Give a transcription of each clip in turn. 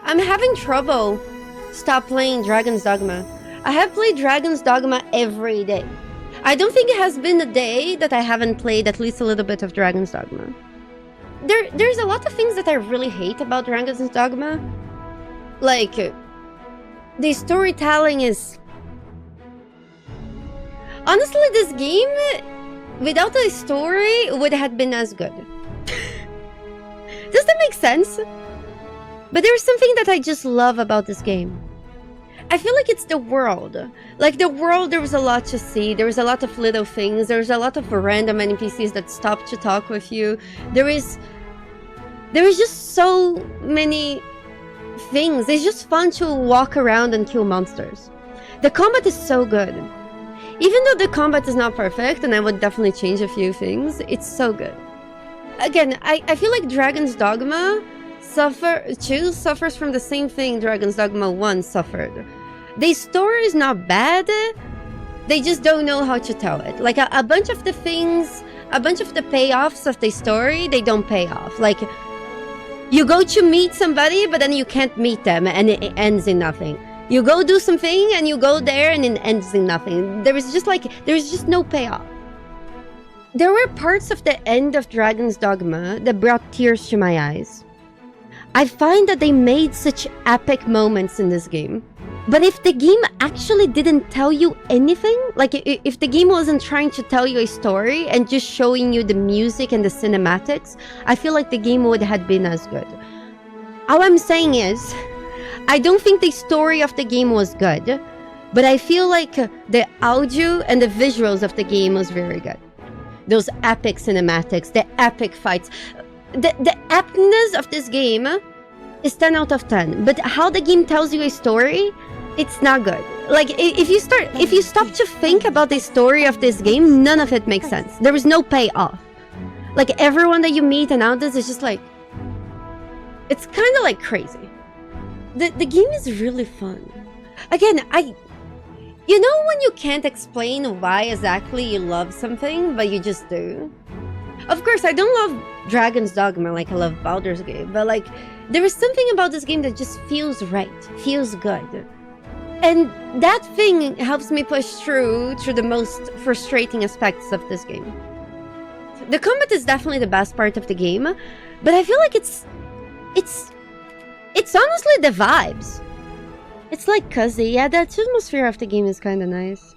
I'm having trouble stop playing Dragon's Dogma. I have played Dragon's Dogma every day. I don't think it has been a day that I haven't played at least a little bit of Dragon's Dogma. There's a lot of things that I really hate about Dragon's Dogma. Like, the storytelling is... Honestly, this game, without a story, would have been as good. Does that make sense? But there's something that I just love about this game. I feel like it's the world. Like, the world, there was a lot to see. There was a lot of little things. There was a lot of random NPCs that stopped to talk with you. There is just so many things. It's just fun to walk around and kill monsters. The combat is so good. Even though the combat is not perfect, and I would definitely change a few things, it's so good. Again, I feel like Dragon's Dogma suffers from the same thing Dragon's Dogma 1 suffered. The story is not bad, they just don't know how to tell it. Like, a bunch of the things, a bunch of the payoffs of the story, they don't pay off. Like, you go to meet somebody, but then you can't meet them, and it ends in nothing. You go do something, and you go there, and it ends in nothing. There's just no payoff. There were parts of the end of Dragon's Dogma that brought tears to my eyes. I find that they made such epic moments in this game. But if the game actually didn't tell you anything, like if the game wasn't trying to tell you a story and just showing you the music and the cinematics, I feel like the game would have been as good. All I'm saying is, I don't think the story of the game was good, but I feel like the audio and the visuals of the game was very good. Those epic cinematics, the epic fights. The epicness of this game is 10 out of 10, but how the game tells you a story, it's not good. Like, if you stop to think about the story of this game, none of it makes sense. There is no payoff. Like, everyone that you meet and all this is just like... It's kind of like crazy. The game is really fun. Again, you know when you can't explain why exactly you love something, but you just do? Of course, I don't love Dragon's Dogma like I love Baldur's Gate, but like, there is something about this game that just feels right, feels good. And that thing helps me push through the most frustrating aspects of this game. The combat is definitely the best part of the game, but I feel like it's honestly the vibes. It's like cozy. Yeah, the atmosphere of the game is kind of nice.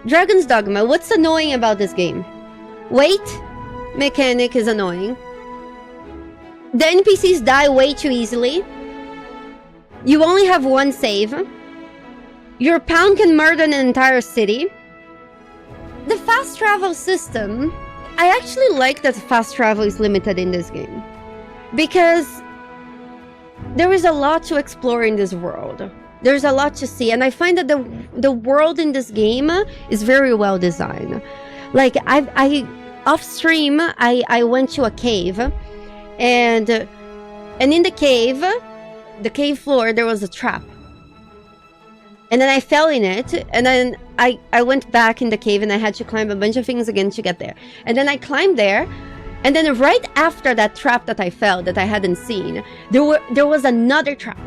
Dragon's Dogma, what's annoying about this game? Wait mechanic is annoying. The NPCs die way too easily. You only have one save. Your pawn can murder an entire city. The fast travel system, I actually like that fast travel is limited in this game, because there is a lot to explore in this world. There's a lot to see, and I find that the world in this game is very well designed. Like, off stream, I went to a cave, and in the cave floor, there was a trap. And then I fell in it, and then I went back in the cave, and I had to climb a bunch of things again to get there. And then I climbed there, and then right after that trap that I fell, that I hadn't seen, there was another trap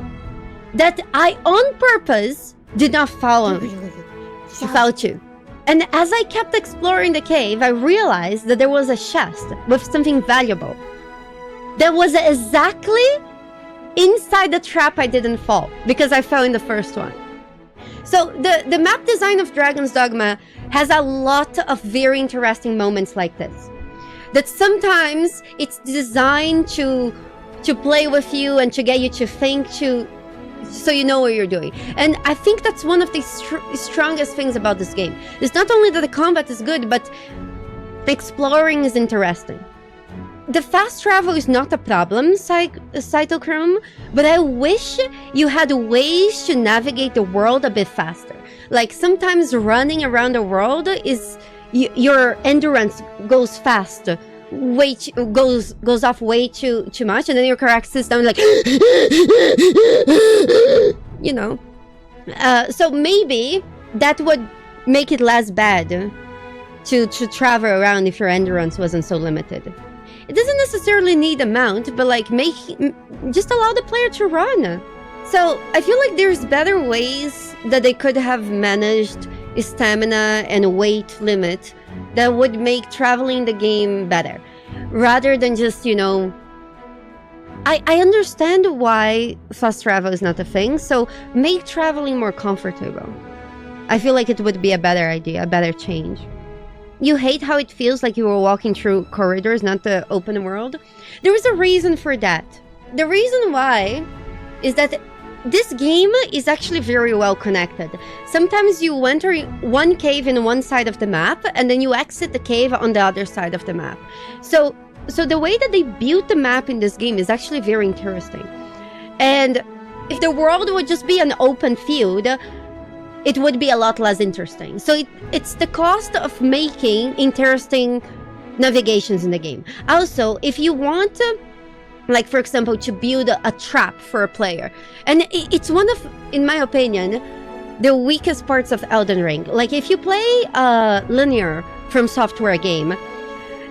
that I, on purpose, did not follow to. And as I kept exploring the cave, I realized that there was a chest with something valuable that was exactly inside the trap I didn't fall, because I fell in the first one. So the map design of Dragon's Dogma has a lot of very interesting moments like this. That sometimes it's designed to play with you and to get you to think, so you know what you're doing. And I think that's one of the strongest things about this game. It's not only that the combat is good, but the exploring is interesting. The fast travel is not a problem, Cytochrome, but I wish you had ways to navigate the world a bit faster. Like, sometimes running around the world is... your endurance goes fast, goes off way too much, and then your character sits down like... you know. So maybe that would make it less bad to travel around if your endurance wasn't so limited. It doesn't necessarily need a mount, but like just allow the player to run. So I feel like there's better ways that they could have managed stamina and weight limit that would make traveling the game better, rather than just, you know, I understand why fast travel is not a thing, so make traveling more comfortable. I feel like it would be a better idea, a better change. You hate how it feels like you were walking through corridors, not the open world? There is a reason for that. The reason why is that this game is actually very well connected. Sometimes you enter one cave in one side of the map, and then you exit the cave on the other side of the map. So the way that they built the map in this game is actually very interesting. And if the world would just be an open field, it would be a lot less interesting. So it's the cost of making interesting navigations in the game. Also, if you want to, like, for example, to build a trap for a player, and it's one of, in my opinion, the weakest parts of Elden Ring. Like, if you play linear From Software game,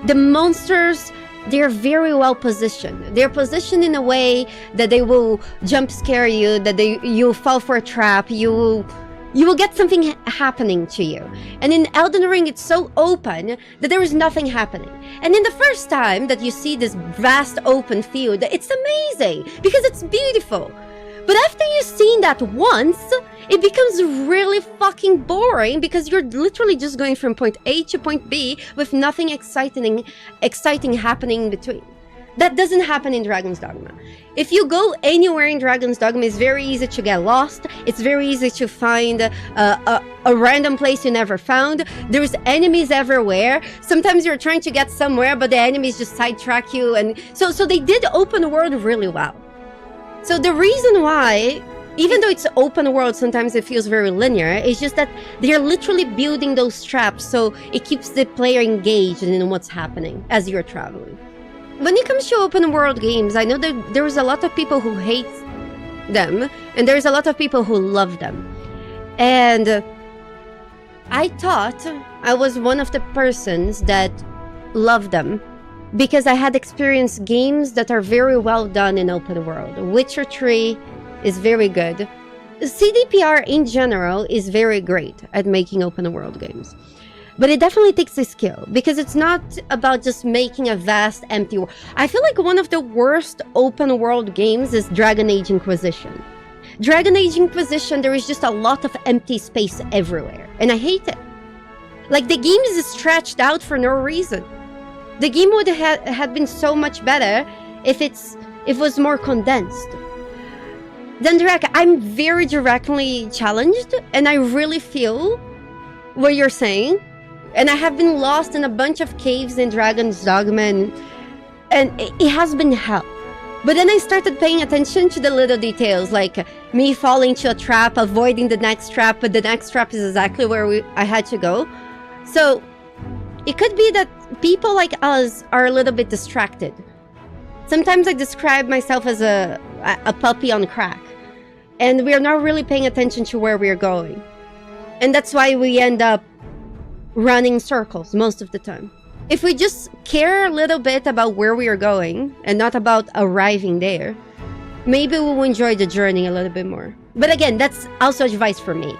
the monsters, they're very well positioned. They're positioned in a way that they will jump scare you, that you'll fall for a trap, you will get something happening to you. And in Elden Ring, it's so open that there is nothing happening. And in the first time that you see this vast open field, it's amazing because it's beautiful. But after you've seen that once, it becomes really fucking boring because you're literally just going from point A to point B with nothing exciting happening in between. That doesn't happen in Dragon's Dogma. If you go anywhere in Dragon's Dogma, it's very easy to get lost. It's very easy to find a random place you never found. There's enemies everywhere. Sometimes you're trying to get somewhere, but the enemies just sidetrack you. And so they did open world really well. So the reason why, even though it's open world, sometimes it feels very linear, it's just that they're literally building those traps so it keeps the player engaged in what's happening as you're traveling. When it comes to open world games, I know that there's a lot of people who hate them, and there's a lot of people who love them. And I thought I was one of the persons that loved them because I had experienced games that are very well done in open world. Witcher 3 is very good. CDPR in general is very great at making open world games. But it definitely takes a skill, because it's not about just making a vast empty world. I feel like one of the worst open world games is Dragon Age Inquisition. Dragon Age Inquisition, there is just a lot of empty space everywhere, and I hate it. Like, the game is stretched out for no reason. The game would have been so much better if it was more condensed. Then I'm very directly challenged, and I really feel what you're saying. And I have been lost in a bunch of caves in Dragon's Dogma, and it has been hell. But then I started paying attention to the little details, like me falling to a trap, avoiding the next trap, but the next trap is exactly where I had to go. So it could be that people like us are a little bit distracted. Sometimes I describe myself as a puppy on crack, and we're not really paying attention to where we're going. And that's why we end up running circles most of the time. If we just care a little bit about where we are going and not about arriving there, maybe we'll enjoy the journey a little bit more. But again, that's also advice for me.